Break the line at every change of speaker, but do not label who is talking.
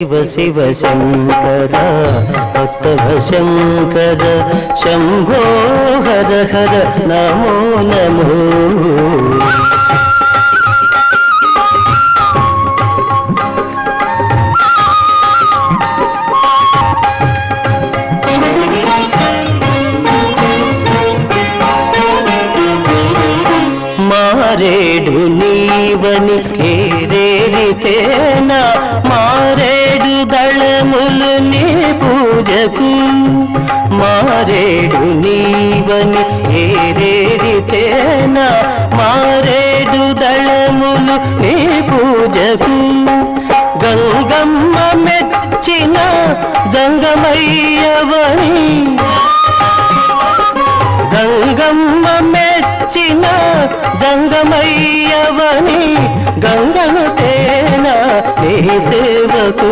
శివ శివ శంకర భక్తవ శంకర శంభో హర హర నమో నమో. మారేడు నీవని ఏరేరితేనా మారేడు దళములు నీ పూజకు. మారేడు నీవని ఏరేరితేనా మారేడు దళములు నీ పూజకు. గంగమ్మ మెచ్చిన జంగమయ్యవని గంగమ్మ మెచ్చిన జంగమయ్యవని గంగను తేన నీ సేవకు.